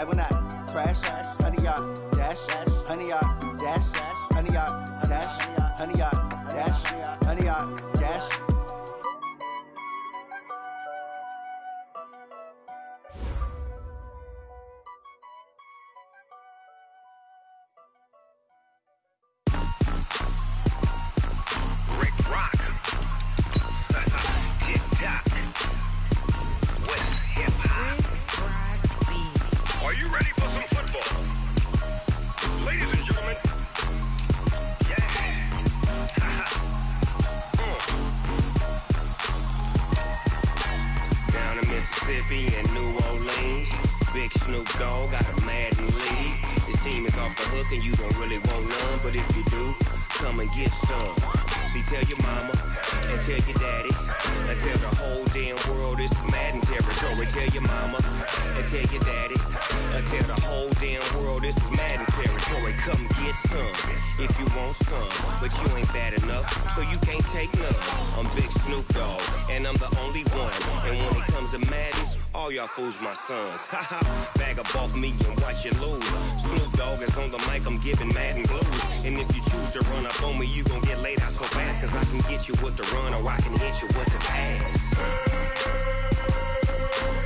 I will not crash. Honey yacht dash, honey yacht dash, honey yacht dash, honey yacht dash, honey yacht dash. And New Orleans, big Snoop Dogg got a Madden league. This team is off the hook and you don't really want none, but if you do, come and get some. See, tell your mama and tell your daddy and tell the whole damn world this is Madden territory. Tell your mama and tell your daddy and tell the whole damn world this is Madden territory. Come get some if you want some, but you ain't bad enough, so you can't take none. I'm Big Snoop Dogg and I'm the only one, and when it comes to Madden, all y'all fools my sons. Haha, bag up off me and watch you lose. Snoop Dogg is on the mic, I'm giving Madden blues. And if you choose to run up on me, you gon' get laid out so fast, cause I can get you with the run or I can hit you with the pass.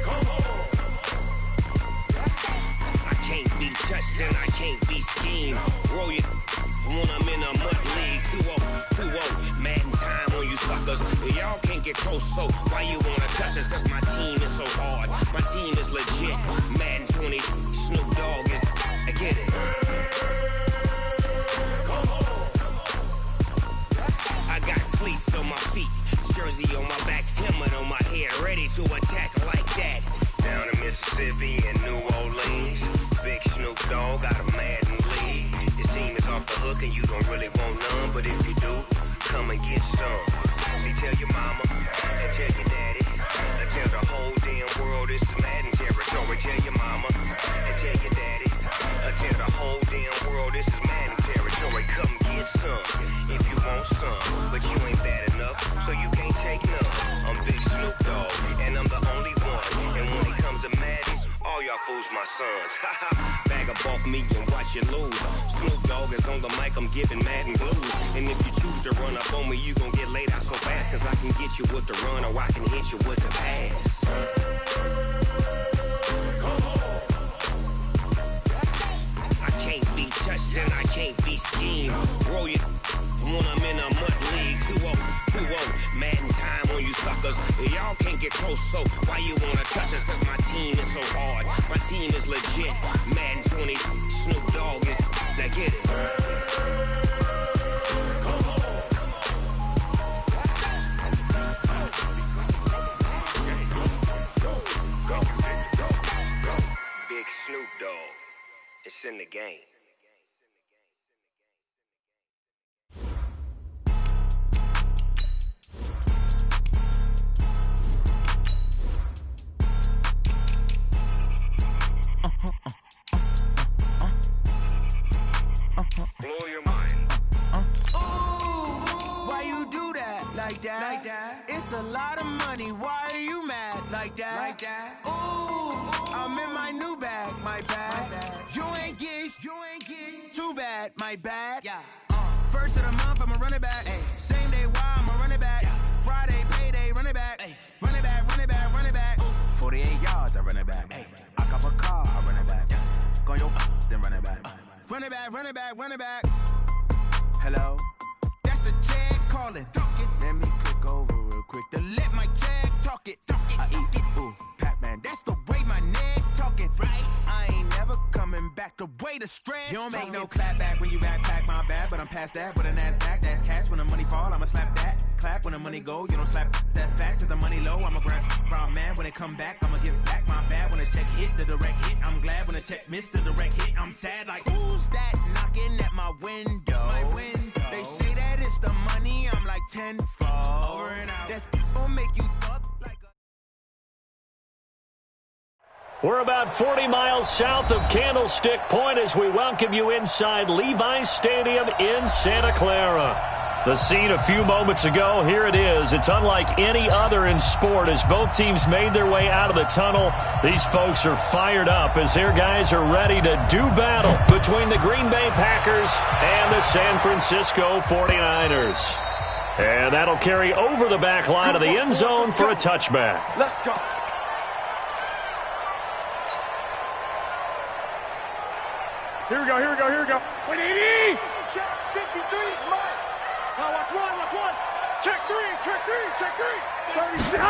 Come on. I can't be touched and I can't be schemed. Roll you when I'm in a mud league. 2-0, Madden time on you suckers. Y'all can't get close, so why you wanna touch us? Cause my team is so hard, my team is legit. Madden 20, Snoop Dogg is, I get it. Come on. I got cleats on my feet, jersey on my back, helmet on my head, ready to attack like that. Down in Mississippi and New Orleans, big Snoop Dogg got a Madden league. This team is off the hook and you don't really want none, but if you do, come and get some. See, tell your mama and tell your daddy and tell the whole damn world this is Madden territory. Tell your mama and tell your daddy and tell the whole damn world this is Madden territory. Come get some if you want some, but you ain't bad enough, so you can't take none. I'm Big Snoop Dogg and I'm the only one, and when it comes to Madden, all y'all fools my sons. Bag up off me and watch you lose. Snoop Dogg is on the mic, I'm giving Madden blues. And if you choose to run up on me, you gon' get laid out so fast, cause I can get you with the run or I can hit you with the pass. Come on. I can't be touched and I can't be schemed. Roll you when I'm in a mud league. 2-0, Madden time on you suckers. Y'all can't get close, so why you wanna touch us? Cause my team is so hard, my team is legit. Madden 20, Snoop Dogg is, now get it. Come on. Go. Big Snoop Dogg, it's in the game. Blow your mind. Ooh, why you do that? Like that? It's a lot of money. Why are you mad? Like that? Ooh, I'm in my new bag. My bad. You ain't get too bad. My bad. Yeah. First of the month, I'ma run it back. Ay. Same day, why I'ma run it back. Friday, payday, run it back. Ay. Run it back. 48 yards, I run it back. Ay. I cop a car, I run it back. Go your then run it back. Run it back. Hello? That's the check calling. Let me click over real quick to let my check talk it. I eat it, ooh, Pac-Man. That's the way my neck talking. Right? I ain't never coming back the way the stress. You don't make no clap back when you backpack, my bad. But I'm past that with a NASDAQ. That's cash when the money fall, I'ma slap that. Clap when the money go, you don't slap. That's facts. If the money low, I'ma grab brown man. When it come back, I'ma give back my bad. When the check hit, the direct hit. I'm glad when the check missed the direct hit. I'm sad like, who's that knocking at my window? My window. They say that it's the money, I'm like tenfold. Over and out. That's gonna make you up like a... We're about 40 miles south of Candlestick Point as we welcome you inside Levi's Stadium in Santa Clara. The scene a few moments ago, here it is. It's unlike any other in sport as both teams made their way out of the tunnel. These folks are fired up as their guys are ready to do battle between the Green Bay Packers and the San Francisco 49ers. And that'll carry over the back line of the end zone for a touchback. Let's go. Here we go, here we go, here we go. 180! Check 53 is mine. Now watch one. Check three. 36.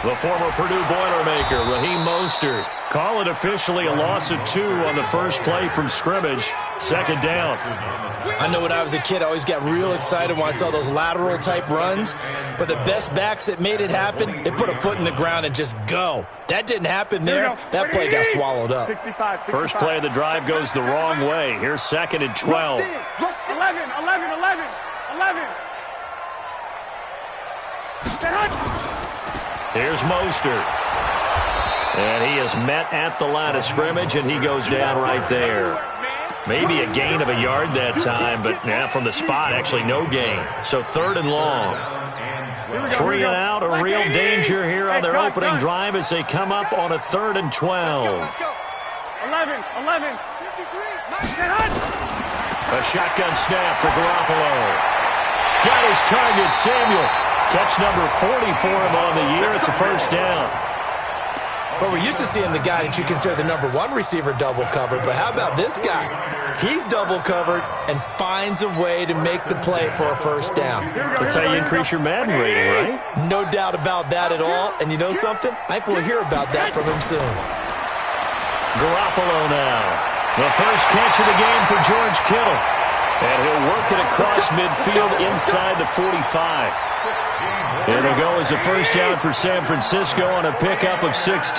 The former Purdue Boilermaker, Raheem Mostert. Call it officially a loss of 2 on the first play from scrimmage. Second down. I know when I was a kid, I always got real excited when I saw those lateral-type runs. But the best backs that made it happen, they put a foot in the ground and just go. That didn't happen there. That play got swallowed up. 65. First play of the drive goes the wrong way. Here's 2nd and 12. 11. Here's Mostert. And he is met at the line of scrimmage, and he goes down right there. Maybe a gain of a yard that time, but from the spot, actually no gain. So 3rd and long. 3 and out, a real danger here on their opening drive as they come up on a 3rd and 12. 11. A shotgun snap for Garoppolo. Got his target, Samuel. Catch number 40 for him on the year. It's a first down. But we're used to seeing the guy that you consider the number 1 receiver double covered. But how about this guy? He's double covered and finds a way to make the play for a first down. That's how you increase your Madden rating, right? No doubt about that at all. And you know something? I think we'll hear about that from him soon. Garoppolo now. The first catch of the game for George Kittle. And he'll work it across midfield inside the 45. It'll go as a first down for San Francisco on a pickup of 16.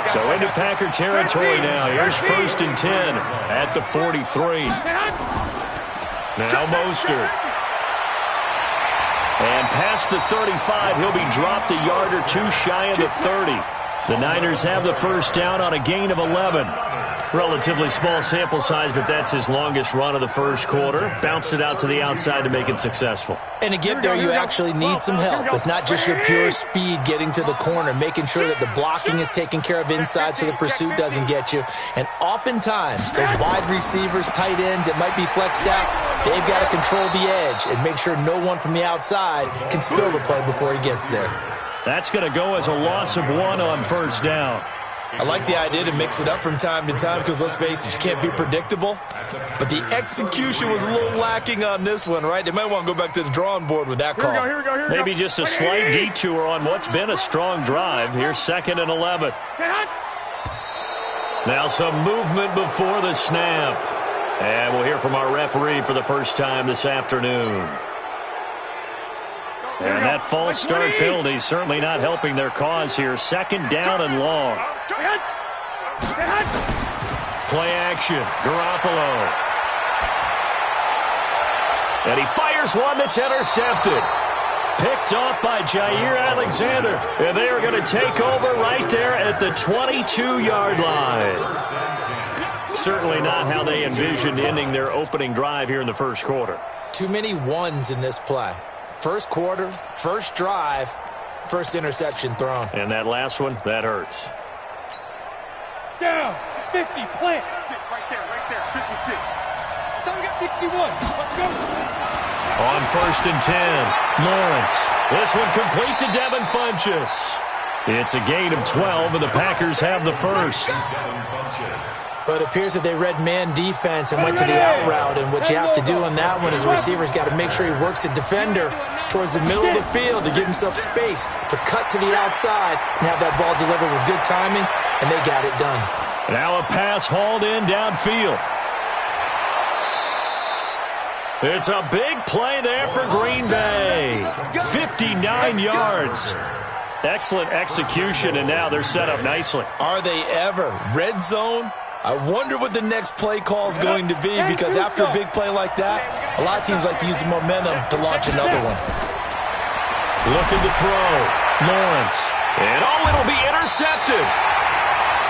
So into Packer territory now. Here's 1st and 10 at the 43. Now Mostert. And past the 35, he'll be dropped a yard or 2 shy of the 30. The Niners have the first down on a gain of 11. Relatively small sample size, but that's his longest run of the first quarter. Bounced it out to the outside to make it successful. And to get there, you actually need some help. It's not just your pure speed getting to the corner, making sure that the blocking is taken care of inside so the pursuit doesn't get you. And oftentimes, those wide receivers, tight ends that might be flexed out, they've got to control the edge and make sure no one from the outside can spill the play before he gets there. That's going to go as a loss of 1 on first down. I like the idea to mix it up from time to time because, let's face it, you can't be predictable. But the execution was a little lacking on this one, right? They might want to go back to the drawing board with that call. Here we go. Maybe just a slight detour on what's been a strong drive. Here's 2nd and 11. Now some movement before the snap. And we'll hear from our referee for the first time this afternoon. And that false start penalty certainly not helping their cause here. 2nd down and long. Play action. Garoppolo. And he fires one that's intercepted. Picked off by Jair Alexander. And they are going to take over right there at the 22-yard line. Certainly not how they envisioned ending their opening drive here in the first quarter. Too many ones in this play. First quarter, first drive, first interception thrown. And that last one, that hurts. Down, 50, plant. 6, right there, 56. So we got 61. Let's go. On 1st and 10, Lawrence. This one complete to Devin Funchess. It's a gain of 12, and the Packers have the first. But it appears that they read man defense and went to the out route. And what you have to do on that one is the receiver's got to make sure he works the defender towards the middle of the field to give himself space to cut to the outside and have that ball delivered with good timing, and they got it done. Now a pass hauled in downfield. It's a big play there for Green Bay. 59 yards. Excellent execution, and now they're set up nicely. Are they ever? Red zone? I wonder what the next play call is going to be, because after a big play like that, a lot of teams like to use the momentum to launch another one. Looking to throw. Lawrence. And it'll be intercepted.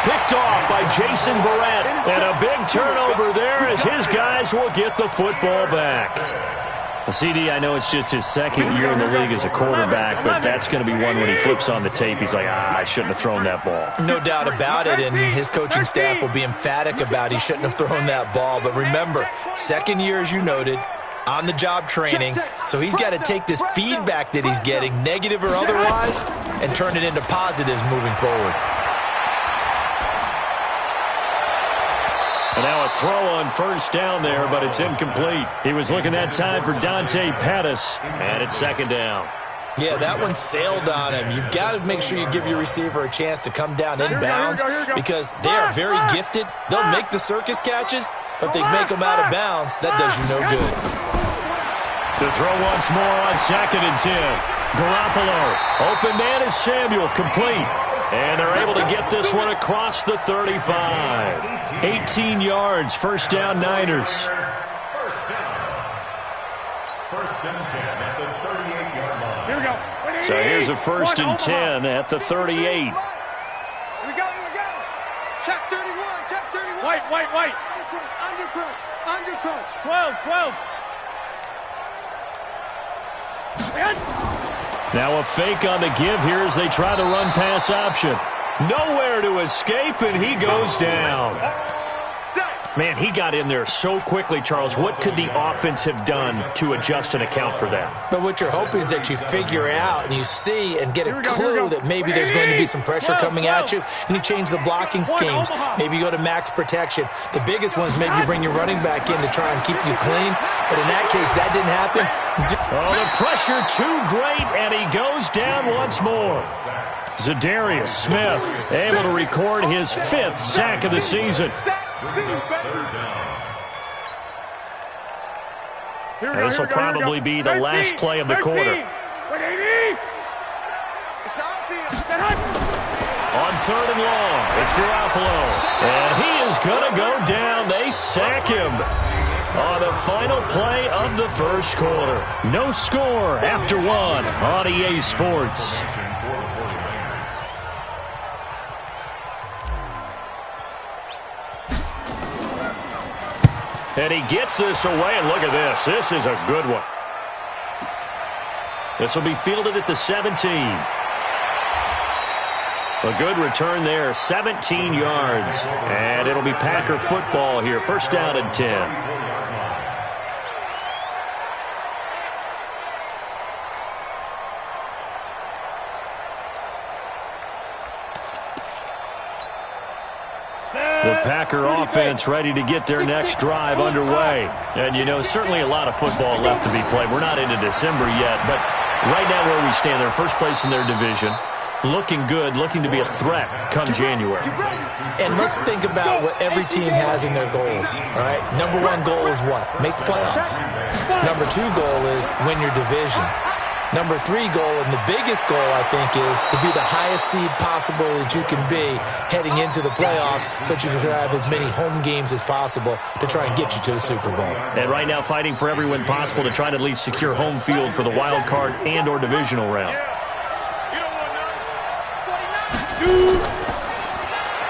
Picked off by Jason Verrett. And a big turnover there as his guys will get the football back. CD, I know it's just his second year in the league as a quarterback, but that's going to be one when he flips on the tape. He's like, I shouldn't have thrown that ball. No doubt about it, and his coaching staff will be emphatic about he shouldn't have thrown that ball. But remember, second year, as you noted, on-the-job training, so he's got to take this feedback that he's getting, negative or otherwise, and turn it into positives moving forward. And now a throw on first down there, but it's incomplete. He was looking that time for Dante Pettis, and it's second down. Yeah, that one sailed on him. You've got to make sure you give your receiver a chance to come down inbounds because they are very gifted. They'll make the circus catches, but if they make them out of bounds, that does you no good. The throw once more on second and 10. Garoppolo, open man is Samuel, complete. And they're able to get this one across the 35. 18 yards, first down Niners. First and 10 at the 38-yard line. Here we go. So here's a first and 10 at the 38. Here we go. Check 31, check 31. White. Undercrunch. 12. Now a fake on the give here as they try the run-pass option. Nowhere to escape, and he goes down. Man, he got in there so quickly, Charles. What could the offense have done to adjust and account for that? But what you're hoping is that you figure out and you see and get a clue that maybe there's going to be some pressure coming at you, and you change the blocking schemes. Maybe you go to max protection. The biggest one is maybe you bring your running back in to try and keep you clean. But in that case, that didn't happen. Oh, the pressure too great, and he goes down once more. Zadarius Smith able to record his 5th sack of the season. This will probably be the last play of the quarter. On third and long, it's Garoppolo. And he is going to go down. They sack him on the final play of the first quarter. No score after one on EA Sports. And he gets this away, and look at this. This is a good one. This will be fielded at the 17. A good return there, 17 yards. And it'll be Packer football here. First down and 10. The Packer offense ready to get their next drive underway. And, you know, certainly a lot of football left to be played. We're not into December yet, but right now where we stand, they're first place in their division. Looking good, looking to be a threat come January. And let's think about what every team has in their goals, all right? Number one goal is what? Make the playoffs. Number two goal is win your division. Number three goal, and the biggest goal, I think, is to be the highest seed possible that you can be heading into the playoffs so that you can have as many home games as possible to try and get you to the Super Bowl. And right now fighting for every win possible to try to at least secure home field for the wild card and or divisional round.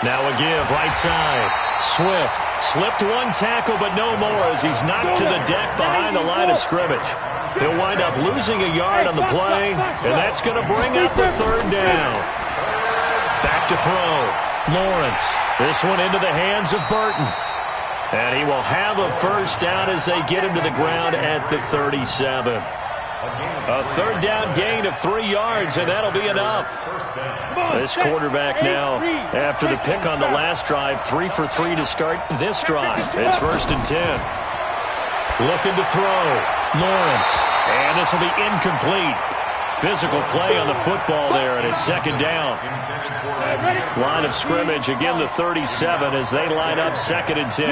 Now a give, right side. Swift slipped one tackle, but no more as he's knocked to the deck behind the line of scrimmage. He'll wind up losing a yard on the play, and that's going to bring up the third down. Back to throw. Lawrence. This one into the hands of Burton. And he will have a first down as they get him to the ground at the 37. A third down gain of 3 yards, and that'll be enough. This quarterback now, after the pick on the last drive, 3 for 3 to start this drive. It's first and 10. Looking to throw. Lawrence. And this will be incomplete. Physical play on the football there, and it's second down. Line of scrimmage, again the 37 as they line up second and 10.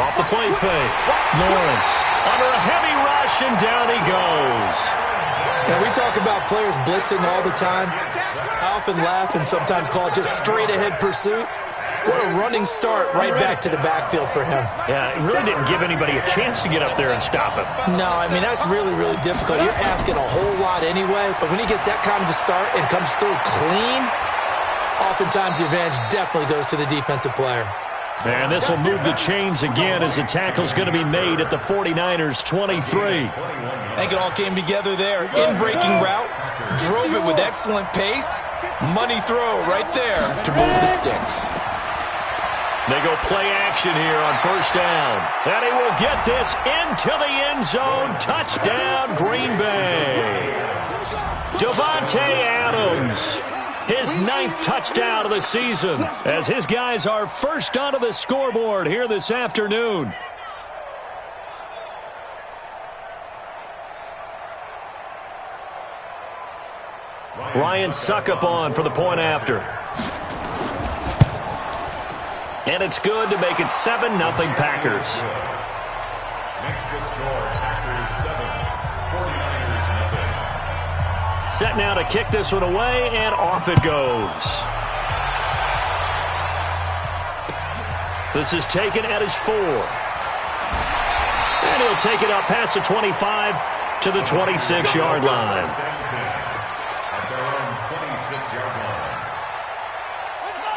Off the play fake. Lawrence under a heavy rush, and down he goes. Now, we talk about players blitzing all the time. I often laugh and sometimes call it just straight-ahead pursuit. What a running start right back to the backfield for him. Yeah, it really didn't give anybody a chance to get up there and stop him. No, I mean, that's really, really difficult. You're asking a whole lot anyway, but when he gets that kind of a start and comes through clean, oftentimes the advantage definitely goes to the defensive player. And this will move the chains again as the tackle's going to be made at the 49ers 23. I think it all came together there. In-breaking route, drove it with excellent pace. Money throw right there to move the sticks. They go play action here on first down. And he will get this into the end zone. Touchdown, Green Bay. Davante Adams, his 9th touchdown of the season, as his guys are first onto the scoreboard here this afternoon. Ryan Suckup on for the point after. And it's good to make it 7-0 Packers. Next to score, Packers 7, 49ers 0. Set now to kick this one away, and off it goes. This is taken at his 4. And he'll take it up past the 25 to the 26-yard line. At their own 26-yard line.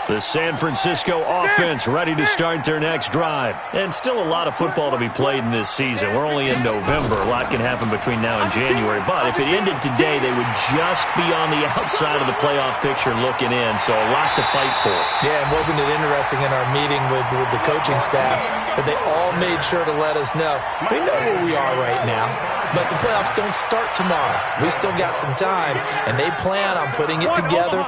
The San Francisco offense ready to start their next drive. And still a lot of football to be played in this season. We're only in November. A lot can happen between now and January. But if it ended today, they would just be on the outside of the playoff picture looking in. So a lot to fight for. Yeah, and wasn't it interesting in our meeting with the coaching staff that they all made sure to let us know, we know where we are right now, but the playoffs don't start tomorrow. We still got some time, and they plan on putting it together,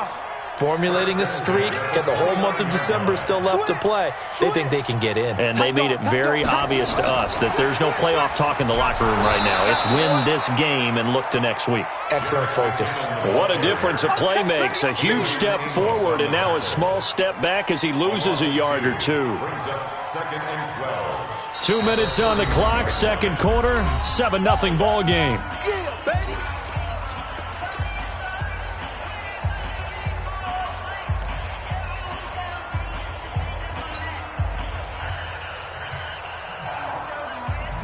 formulating a streak, got the whole month of December still left to play. They think they can get in. And they made it very obvious to us that there's no playoff talk in the locker room right now. It's win this game and look to next week. Excellent focus. What a difference a play makes. A huge step forward and now a small step back as he loses a yard or two. Brings up 2nd and 12. 2 minutes on the clock, second quarter, 7-0 ball game. Yeah, baby.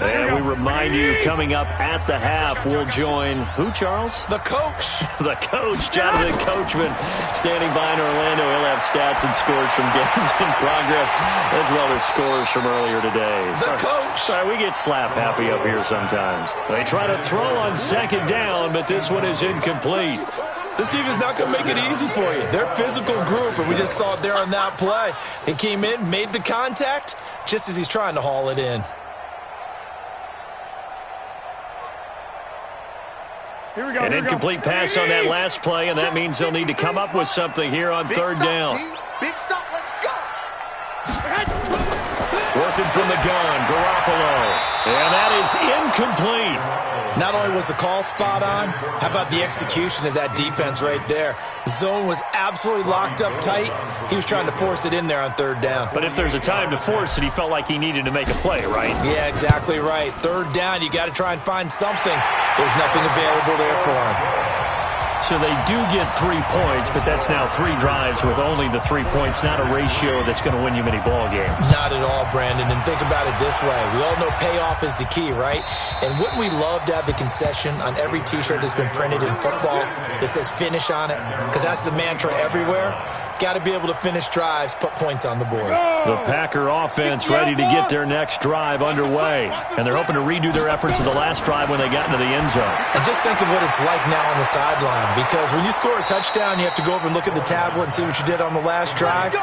And we remind you, coming up at the half, we'll join who, Charles? The coach. The coach, Jonathan Coachman, standing by in Orlando. He'll have stats and scores from games in progress, as well as scores from earlier today. The coach. Sorry, we get slap happy up here sometimes. They try to throw on second down, but this one is incomplete. This team is not going to make it easy for you. They're a physical group, and we just saw it there on that play. He came in, made the contact, just as he's trying to haul it in. An incomplete pass on that last play, and that means they'll need to come up with something here on third down. Big stop, let's go. Working from the gun, Garoppolo. And that is incomplete. Not only was the call spot on, how about the execution of that defense right there? Zone was absolutely locked up tight. He was trying to force it in there on third down. But if there's a time to force it, he felt like he needed to make a play, right? Yeah, exactly right. Third down, you got to try and find something. There's nothing available there for him. So they do get 3 points, but that's now 3 drives with only the 3 points, not a ratio that's going to win you many ball games. Not at all, Brandon. And think about it this way. We all know payoff is the key, right? And wouldn't we love to have the concession on every T-shirt that's been printed in football that says finish on it? Because that's the mantra everywhere. Got to be able to finish drives, put points on the board. The Packer offense ready to get their next drive underway. And they're hoping to redo their efforts of the last drive when they got into the end zone. And just think of what it's like now on the sideline. Because when you score a touchdown, you have to go over and look at the tablet and see what you did on the last drive.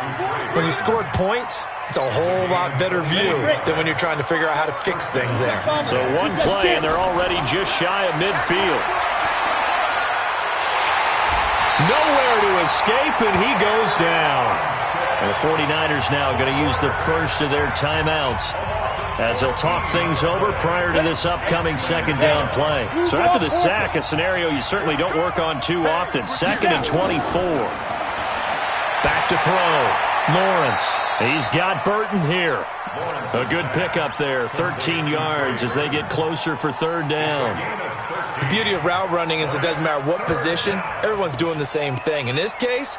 When you scored points, it's a whole lot better view than when you're trying to figure out how to fix things there. So one play, and they're already just shy of midfield. Nowhere to escape, and he goes down. And the 49ers now going to use the first of their timeouts as they'll talk things over prior to this upcoming second down play. So after the sack, a scenario you certainly don't work on too often. 2nd and 24. Back to throw. Lawrence. He's got Burton here. A good pickup there. 13 yards as they get closer for third down. The beauty of route running is it doesn't matter what position, everyone's doing the same thing. In this case,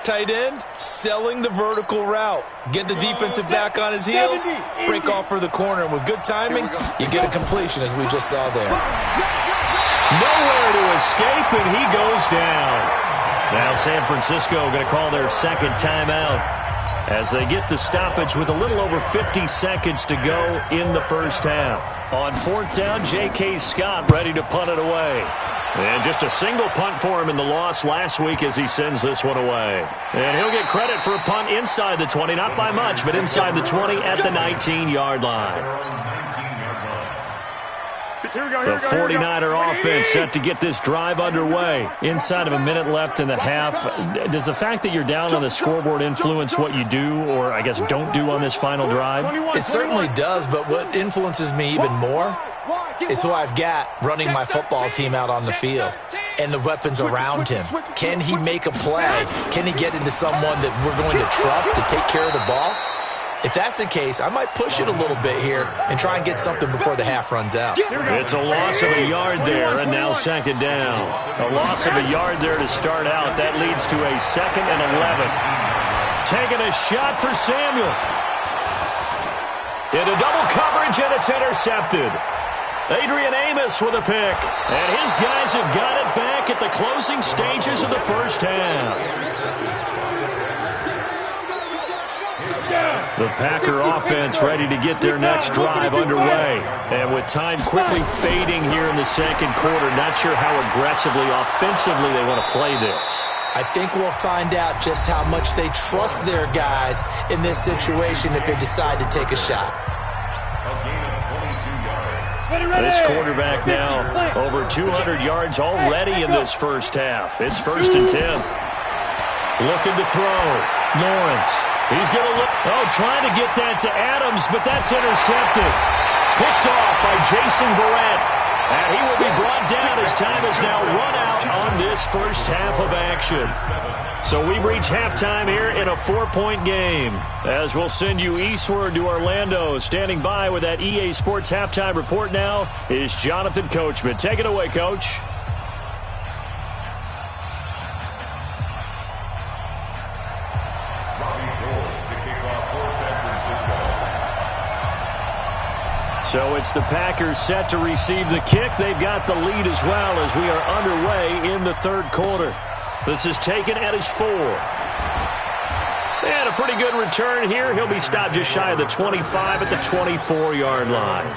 tight end, selling the vertical route. Get the defensive back on his heels, break off for the corner. And with good timing, you get a completion as we just saw there. Nowhere to escape, and he goes down. Now San Francisco going to call their second timeout. as they get the stoppage with a little over 50 seconds to go in the first half. On fourth down, J.K. Scott ready to punt it away. And just a single punt for him in the loss last week as he sends this one away. And he'll get credit for a punt inside the 20, not by much, but inside the 20 at the 19-yard line. The 49er offense set to get this drive underway. Inside of a minute left in the half. Does the fact that you're down on the scoreboard influence what you do, or I guess don't do on this final drive? It certainly does, but what influences me even more is who I've got running my football team out on the field and the weapons around him. Can he make a play? Can he get into someone that we're going to trust to take care of the ball? If that's the case, I might push it a little bit here and try and get something before the half runs out. It's a loss of a yard there, and now second down. A loss of a yard there to start out. That leads to a 2nd and 11. Taking a shot for Samuel. Into double coverage, and it's intercepted. Adrian Amos with a pick. And his guys have got it back at the closing stages of the first half. The Packer offense ready to get their next drive underway. And with time quickly fading here in the second quarter, not sure how aggressively, offensively they want to play this. I think we'll find out just how much they trust their guys in this situation if they decide to take a shot. This quarterback now over 200 yards already in this first half. It's 1st and 10. Looking to throw. Lawrence. He's going to look. Oh, trying to get that to Adams, but that's intercepted. Picked off by Jason Verrett. And he will be brought down as time is now run out on this first half of action. So we've reached halftime here in a 4-point game. As we'll send you eastward to Orlando. Standing by with that EA Sports halftime report now is Jonathan Coachman. Take it away, Coach. So it's the Packers set to receive the kick. They've got the lead as well as we are underway in the third quarter. This is taken at his 4. And a pretty good return here. He'll be stopped just shy of the 25 at the 24-yard line.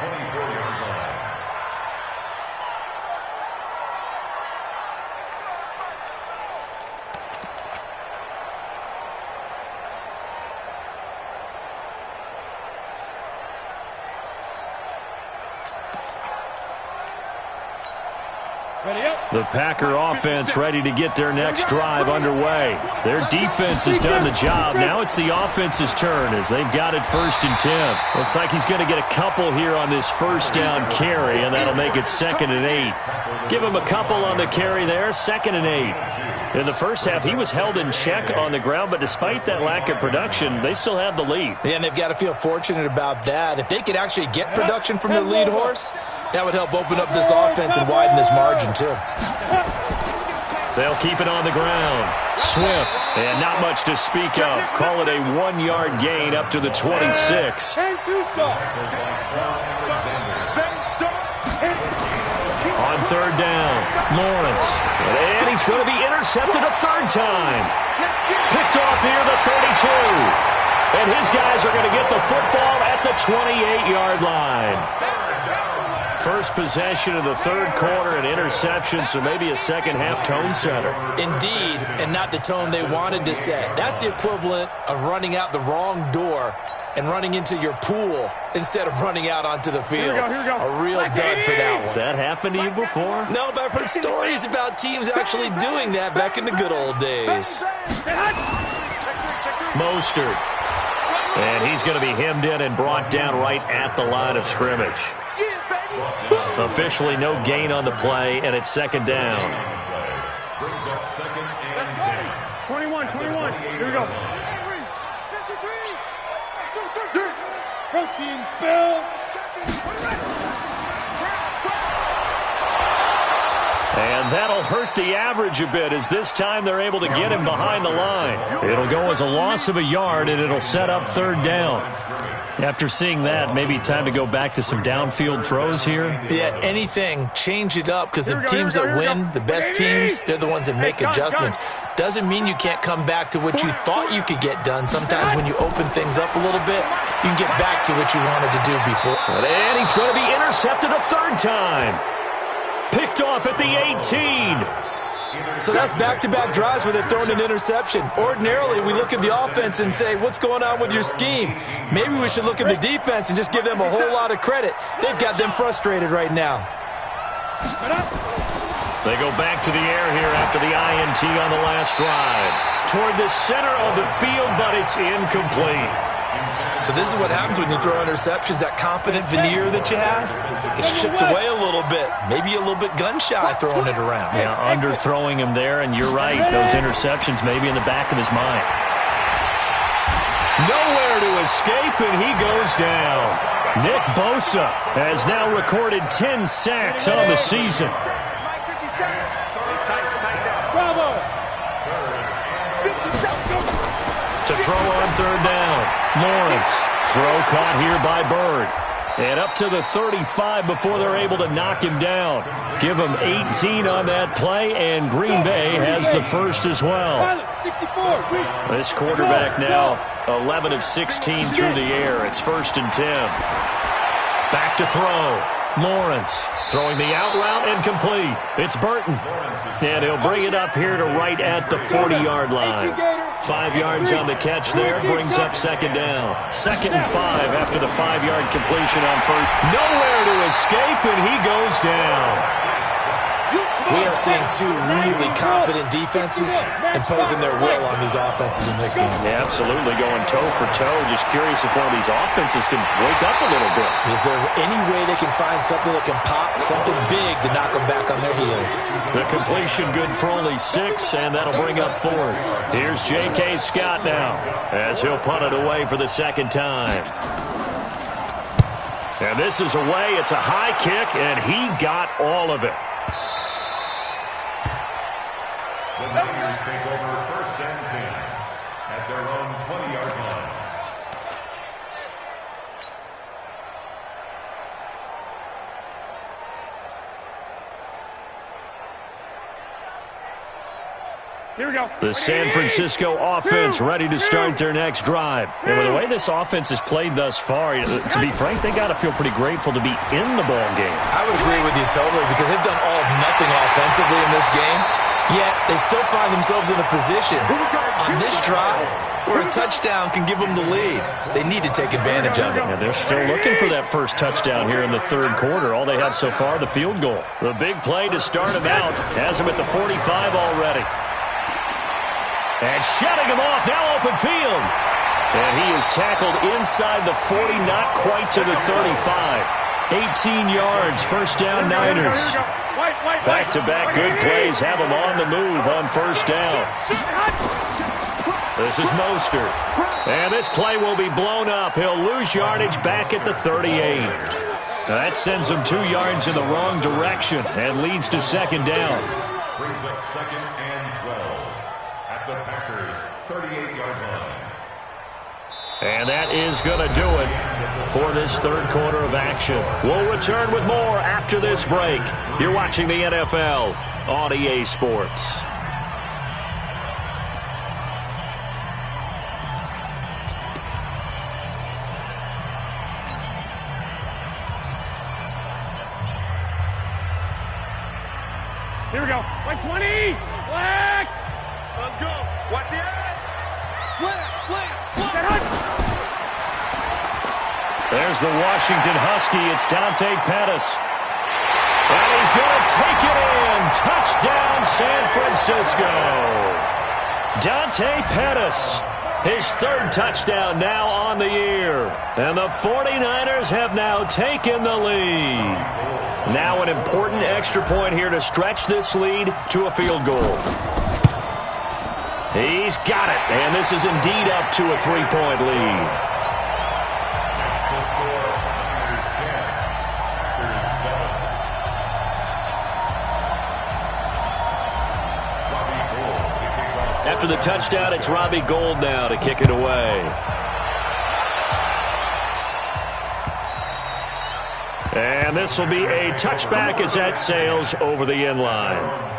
The Packer offense ready to get their next drive underway. Their defense has done the job. Now it's the offense's turn as they've got it 1st and 10. Looks like he's going to get a couple here on this first down carry, and that'll make it 2nd and 8. Give him a couple on the carry there, 2nd and 8. In the first half, he was held in check on the ground, but despite that lack of production, they still have the lead. Yeah, and they've got to feel fortunate about that. If they could actually get production from their lead horse, that would help open up this offense and widen this margin, too. They'll keep it on the ground. Swift, and not much to speak of. Call it a 1-yard gain up to the 26. On third down, Lawrence. And he's going to be intercepted a third time. Picked off here, the 32. And his guys are going to get the football at the 28-yard line. First possession of the third quarter, an interception, so maybe a second-half tone setter. Indeed, and not the tone they wanted to set. That's the equivalent of running out the wrong door and running into your pool instead of running out onto the field. Here we go. A real dud for that one. Has that happened to you before? No, but I've heard stories about teams actually doing that back in the good old days. Mostert. And he's going to be hemmed in and brought down right at the line of scrimmage. Officially no gain on the play, and it's 2nd down. Brings up 2nd and 10. 21. Here we go. Protein spill. And that'll hurt the average a bit, as this time they're able to get him behind the line. It'll go as a loss of a yard, and it'll set up third down. After seeing that, maybe time to go back to some downfield throws here. Yeah, anything. Change it up, because the teams that win, the best teams, they're the ones that make adjustments. Doesn't mean you can't come back to what you thought you could get done. Sometimes when you open things up a little bit, you can get back to what you wanted to do before. And he's going to be intercepted a third time. Picked off at the 18. So that's back-to-back drives where they're throwing an interception. Ordinarily, we look at the offense and say, what's going on with your scheme? Maybe we should look at the defense and just give them a whole lot of credit. They've got them frustrated right now. They go back to the air here after the INT on the last drive. Toward the center of the field, but it's incomplete. So this is what happens when you throw interceptions. That confident veneer that you have gets chipped away a little bit. Maybe a little bit gun-shy throwing it around. Yeah, underthrowing him there, and you're right. Those interceptions may be in the back of his mind. Nowhere to escape, and he goes down. Nick Bosa has now recorded 10 sacks on the season. To throw on third down. Lawrence. Throw caught here by Bird. And up to the 35 before they're able to knock him down. Give him 18 on that play, and Green Bay has the first as well. This quarterback now 11 of 16 through the air. It's 1st and 10. Back to throw. Lawrence throwing the out route and complete. It's Burton. And he'll bring it up here to right at the 40-yard line. 5 yards on the catch there, brings up second down. 2nd and 5 after the 5-yard completion on first. Nowhere to escape, and he goes down. We are seeing two really confident defenses imposing their will on these offenses in this game. Yeah, absolutely, going toe for toe. Just curious if one of these offenses can wake up a little bit. Is there any way they can find something that can pop, something big to knock them back on their heels? The completion good for only 6, and that'll bring up 4th. Here's J.K. Scott now, as he'll punt it away for the second time. And this is away. It's a high kick, and he got all of it. The Niners take over 1st and 10 at their own 20-yard line. Here we go. The San Francisco offense ready to start their next drive. And with the way this offense has played thus far, to be frank, they got to feel pretty grateful to be in the ball game. I would agree with you totally, because they've done all of nothing offensively in this game. Yet, they still find themselves in a position on this drive where a touchdown can give them the lead. They need to take advantage of it. Yeah, they're still looking for that first touchdown here in the third quarter. All they had so far, the field goal. The big play to start him out has him at the 45 already. And shutting him off, now open field. And he is tackled inside the 40, not quite to the 35. 18 yards, first down Niners. Back-to-back good plays have them on the move on first down. This is Mostert. And this play will be blown up. He'll lose yardage back at the 38. That sends him 2 yards in the wrong direction and leads to second down. Brings up 2nd and 12 at the Packers' 38-yard line. And that is going to do it for this third quarter of action. We'll return with more after this break. You're watching the NFL on EA Sports. Here we go. 120. Flex. Let's go. Watch the edge. Slam. There's the Washington Husky. It's Dante Pettis. And he's going to take it in. Touchdown, San Francisco. Dante Pettis, his third touchdown now on the year. And the 49ers have now taken the lead. Now an important extra point here to stretch this lead to a field goal. He's got it, and this is indeed up to a 3-point lead. After the touchdown, it's Robbie Gould now to kick it away. And this will be a touchback as that sails over the end line.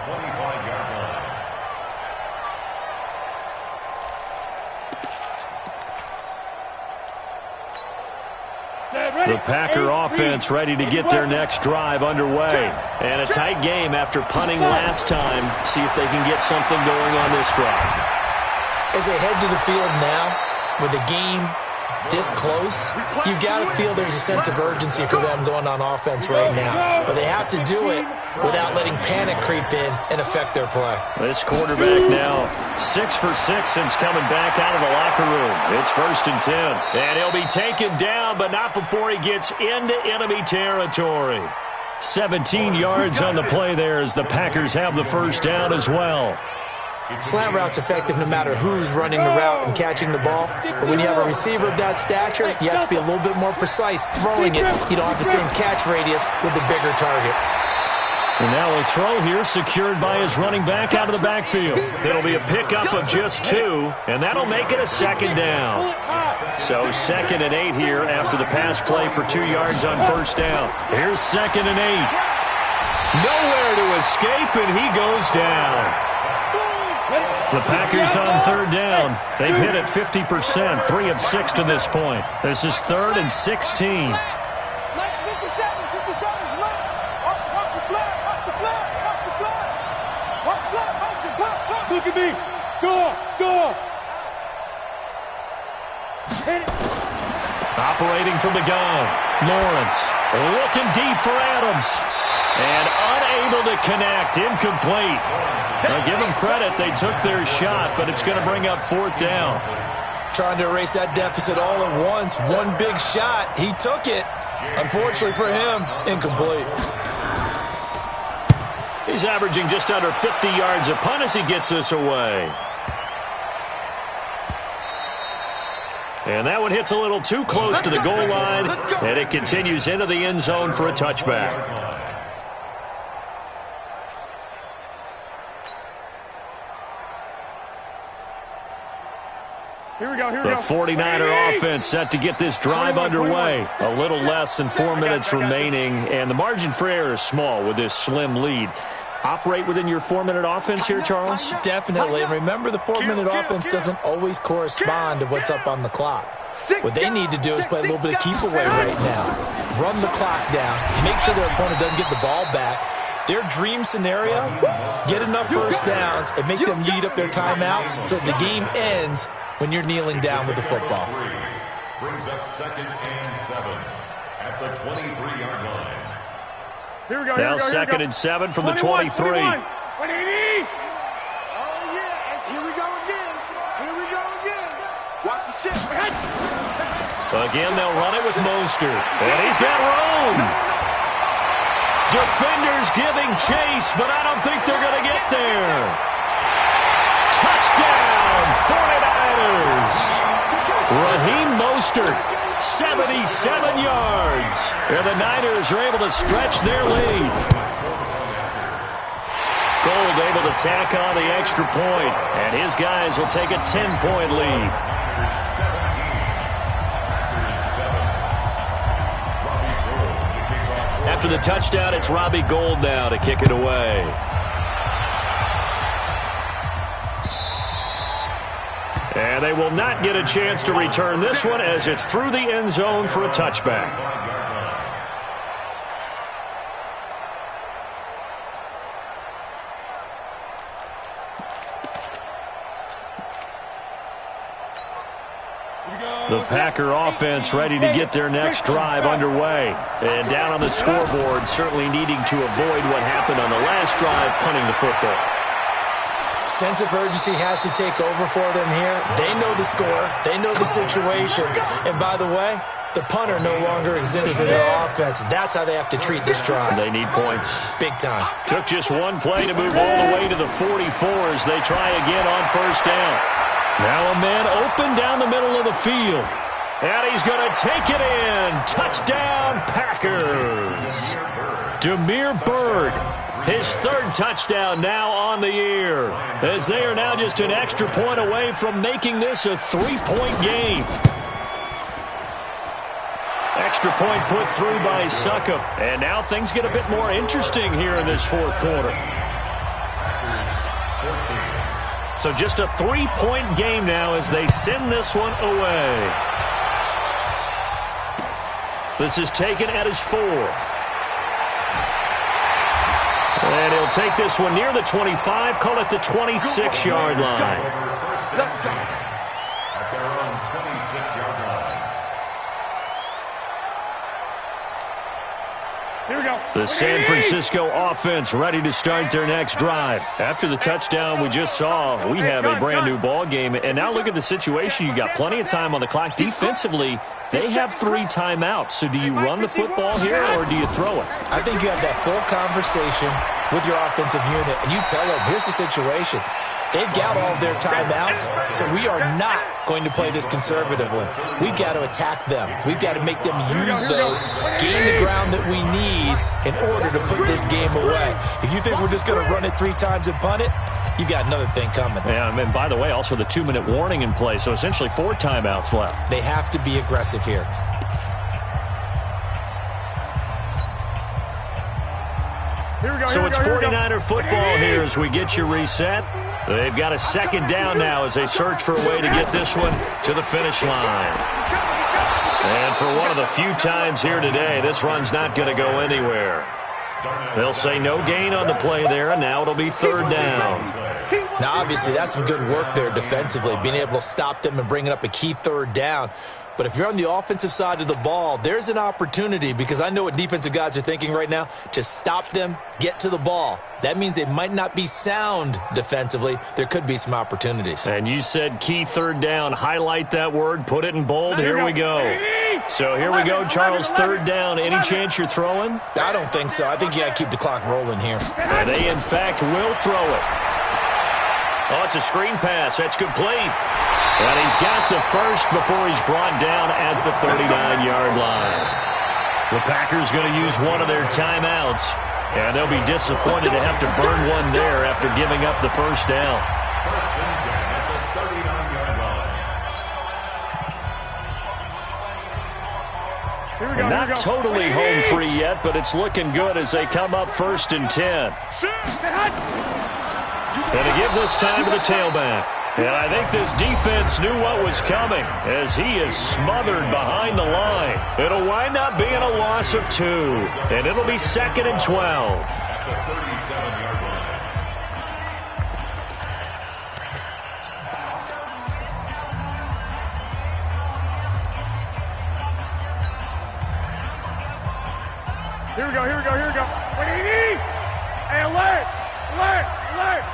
The Packer offense ready to get their next drive underway. And a tight game after punting last time. See if they can get something going on this drive. As they head to the field now, with the game this close, you've got to feel there's a sense of urgency for them going on offense right now. But they have to do it without letting panic creep in and affect their play. This quarterback now 6 for 6 since coming back out of the locker room. It's 1st and 10. And he'll be taken down, but not before he gets into enemy territory. 17 yards on the play there as the Packers have the first down as well. Slant route's effective no matter who's running the route and catching the ball. But when you have a receiver of that stature, you have to be a little bit more precise throwing it. You don't have the same catch radius with the bigger targets. And now a throw here secured by his running back out of the backfield. It'll be a pickup of just 2, and that'll make it a 2nd down. So 2nd and 8 here after the pass play for 2 yards on 1st down. Here's 2nd and 8. Nowhere to escape, and he goes down. The Packers on 3rd down. They've hit it 50%, 3 of 6 to this point. This is 3rd and 16. Look at me. Go. Hit it. Operating from the gun. Lawrence looking deep for Adams. And unable to connect. Incomplete. Now give them credit. They took their shot, but it's going to bring up 4th down. Trying to erase that deficit all at once. One big shot. He took it. Unfortunately for him, incomplete. He's averaging just under 50 yards a punt as he gets this away. And that one hits a little too close to the goal line, and it continues into the end zone for a touchback. Here we go. The 49er offense set to get this drive underway. A little less than 4 minutes remaining, and the margin for error is small with this slim lead. Operate within your 4-minute offense here, Charles? Definitely. And remember, the 4-minute offense doesn't always correspond to what's up on the clock. What they need to do is play a little bit of keep away right now. Run the clock down. Make sure their opponent doesn't get the ball back. Their dream scenario, get enough first downs and make them eat up their timeouts so the game ends when you're kneeling down with the football. Brings up 2nd and 7 at the 23-yard line. Here we go. Now 2nd and 7 from the 23. 180. Oh, yeah. And here we go again. Watch the shift. Again, they'll run it with Mostert. And he's got room. Defenders giving chase, but I don't think they're going to get there. Touchdown, 49ers. Raheem Mostert, 77 yards. And the Niners are able to stretch their lead. Gould able to tack on the extra point, and his guys will take a 10-point lead. After the touchdown, it's Robbie Gould now to kick it away. And they will not get a chance to return this one as it's through the end zone for a touchback. The Packer offense ready to get their next drive underway. And down on the scoreboard, certainly needing to avoid what happened on the last drive, punting the football. Sense of urgency has to take over for them here. They know the score. They know the situation. And by the way, the punter no longer exists for their offense. That's how they have to treat this drive. They need points. Big time. Took just one play to move all the way to the 44 as they try again on 1st down. Now a man open down the middle of the field. And he's going to take it in. Touchdown, Packers. Damiere Byrd His third touchdown now on the year, as they are now just an extra point away from making this a 3-point game. Extra point put through by Succop. And now things get a bit more interesting here in this fourth quarter. So just a 3-point game now as they send this one away. This is taken at his 4. And he'll take this one near the 25, call it the 26-yard line. At their own 26-yard line. Here we go. The San Francisco offense ready to start their next drive. After the touchdown we just saw, we have a brand-new ball game. And now look at the situation. You got plenty of time on the clock. Defensively, they have 3 timeouts. So do you run the football here or do you throw it? I think you have that full conversation with your offensive unit, and you tell them, here's the situation. They've got all their timeouts, so we are not going to play this conservatively. We've got to attack them. We've got to make them use those, gain the ground that we need in order to put this game away. If you think we're just going to run it 3 times and punt it, you got another thing coming. Yeah, and by the way, also the 2-minute warning in play, so essentially 4 timeouts left. They have to be aggressive here. So it's 49er football here as we get you reset. They've got a second down now as they search for a way to get this one to the finish line. And for one of the few times here today, this run's not going to go anywhere. They'll say no gain on the play there, and now it'll be 3rd down. Now, obviously, that's some good work there defensively, being able to stop them and bringing up a key 3rd down. But if you're on the offensive side of the ball, there's an opportunity, because I know what defensive guys are thinking right now, to stop them, get to the ball. That means they might not be sound defensively. There could be some opportunities. And you said key 3rd down. Highlight that word. Put it in bold. Here we go. So here we go, Charles, 3rd down. Any chance you're throwing? I don't think so. I think you got to keep the clock rolling here. And they, in fact, will throw it. Oh, it's a screen pass. That's complete. And he's got the first before he's brought down at the 39-yard line. The Packers going to use one of their timeouts, and they'll be disappointed to have to burn one there after giving up the first down. First and 10 at the 39-yard line. Not totally home free yet, but it's looking good as they come up 1st and 10. And to give this time to the tailback. And I think this defense knew what was coming as he is smothered behind the line. It'll wind up being a loss of 2, and it'll be 2nd and 12. At the 37-yard line. Here we go, here we go, here we go. What do you need? Hey, alert! Alert! Alert!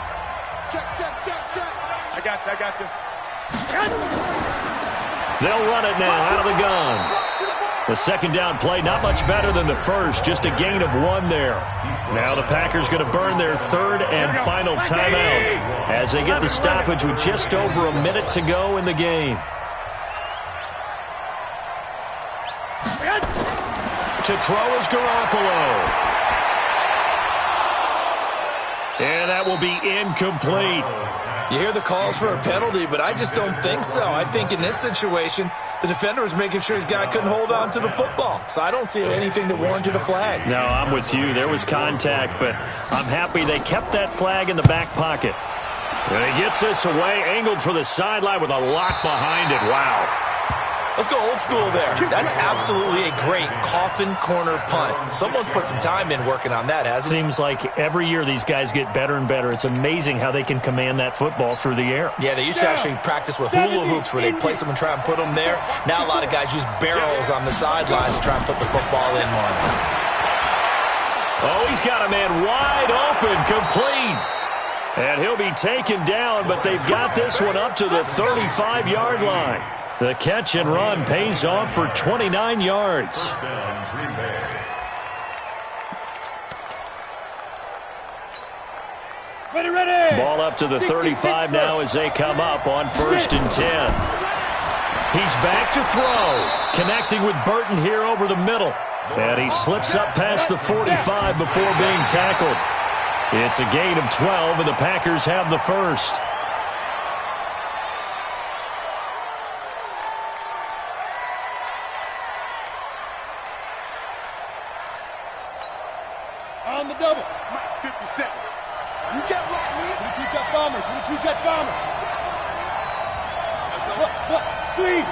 Check, check, check, check. I got you. They'll run it now out of the gun. The second down play, not much better than the first, just a gain of 1 there. Now the Packers going to burn their 3rd and final timeout as they get the stoppage with just over a minute to go in the game. To throw is Garoppolo. And that will be incomplete. You hear the calls for a penalty, but I just don't think so. I think in this situation, the defender was making sure his guy couldn't hold on to the football. So I don't see anything that warranted a flag. No, I'm with you. There was contact, but I'm happy they kept that flag in the back pocket. And he gets this away, angled for the sideline with a lock behind it. Wow. Let's go old school there. That's absolutely a great coffin corner punt. Someone's put some time in working on that, hasn't he? Seems like every year these guys get better and better. It's amazing how they can command that football through the air. Yeah, they used to actually practice with hula hoops where they place them and try and put them there. Now a lot of guys use barrels on the sidelines to try and put the football in more. Oh, he's got a man wide open, complete. And he'll be taken down, but they've got this one up to the 35-yard line. The catch and run pays off for 29 yards. Ready. Ball up to the 35 now as they come up on 1st and 10. He's back to throw. Connecting with Burton here over the middle. And he slips up past the 45 before being tackled. It's a gain of 12, and the Packers have the first. On the double. 57. You get what, me? 22 jet bombers. 22 jet bombers. What? Screen.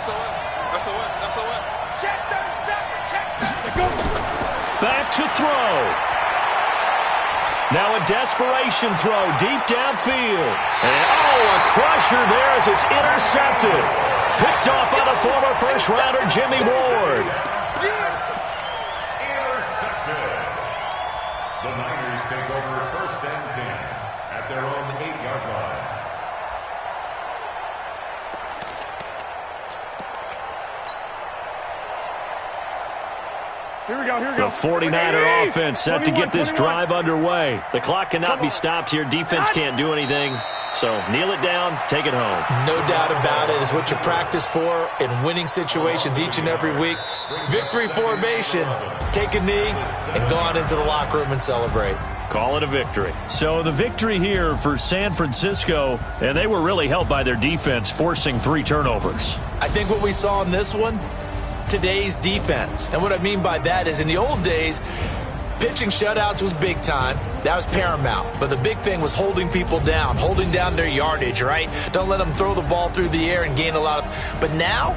SOS. Check 37. Check 37. Go. Back to throw. Now a desperation throw deep downfield. And a crusher there as it's intercepted. Picked off by the former first-rounder Jimmy Ward. Intercepted. The Niners take over 1st and 10 at their own 8-yard line. Here we go. The 49er offense set to get this drive underway. The clock cannot be stopped here. Defense can't do anything. So kneel it down, take it home. No doubt about it. It's what you practice for in winning situations each and every week. Victory formation. Take a knee and go on into the locker room and celebrate. Call it a victory. So the victory here for San Francisco, and they were really helped by their defense forcing 3 turnovers. I think what we saw in this one, today's defense. And what I mean by that is in the old days, pitching shutouts was big time. That was paramount. But the big thing was holding people down, holding down their yardage, right? Don't let them throw the ball through the air and gain a lot of... But now,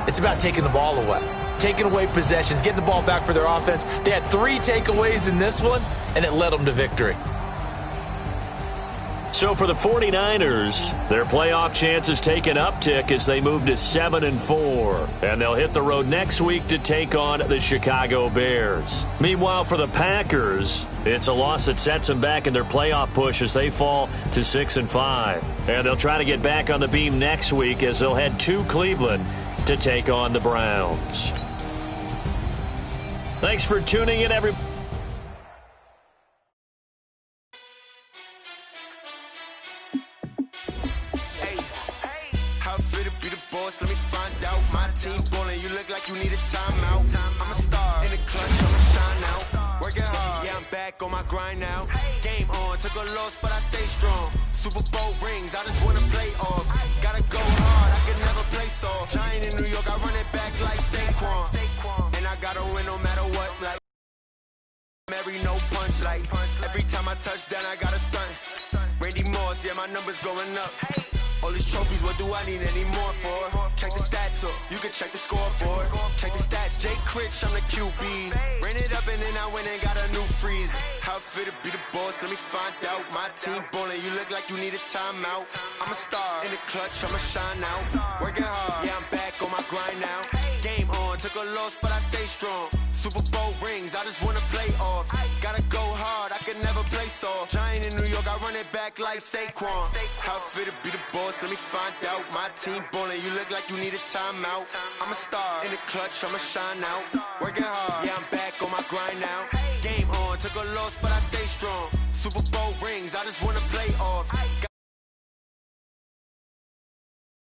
it's about taking the ball away. Taking away possessions, getting the ball back for their offense. They had 3 takeaways in this one, and it led them to victory. So for the 49ers, their playoff chances take an uptick as they move to 7-4. And they'll hit the road next week to take on the Chicago Bears. Meanwhile, for the Packers, it's a loss that sets them back in their playoff push as they fall to 6-5. And they'll try to get back on the beam next week as they'll head to Cleveland to take on the Browns. Thanks for tuning in, everybody. Let me find out. My team ballin', you look like you need a timeout. I'm a star in the clutch, I'ma shine out. Working hard, yeah, I'm back on my grind now. Game on, took a loss, but I stay strong. Super Bowl rings, I just wanna play off. Gotta go hard, I can never play soft. Giant in New York, I run it back like Saquon. And I gotta win no matter what, like Mary, no punch, like every time I touch down, I gotta stunt. Randy Moss, yeah, my numbers going up. All these trophies, what do I need any more for? Check the stats up, you can check the scoreboard. Check the stats, Jake Critch, I'm the QB. Ran it up and then I went and got a new freeze. How it feel to be the boss, let me find out. My team ballin', you look like you need a timeout. I'm a star in the clutch, I'ma shine out. Working hard, yeah, I'm back on my grind now. Game on, took a loss, but I stay strong. Super Bowl rings, I just wanna play off. Gotta go hard, I can never play soft. Giant in New York, I run it back like Saquon. How it feel to be the boss, let me find out. My team ballin', you look like you need a timeout. I'm a star in the clutch, I'ma shine out. Working hard, yeah, I'm back on my grind now. Game on, took a loss, but I stay strong. Super Bowl rings, I just wanna play off.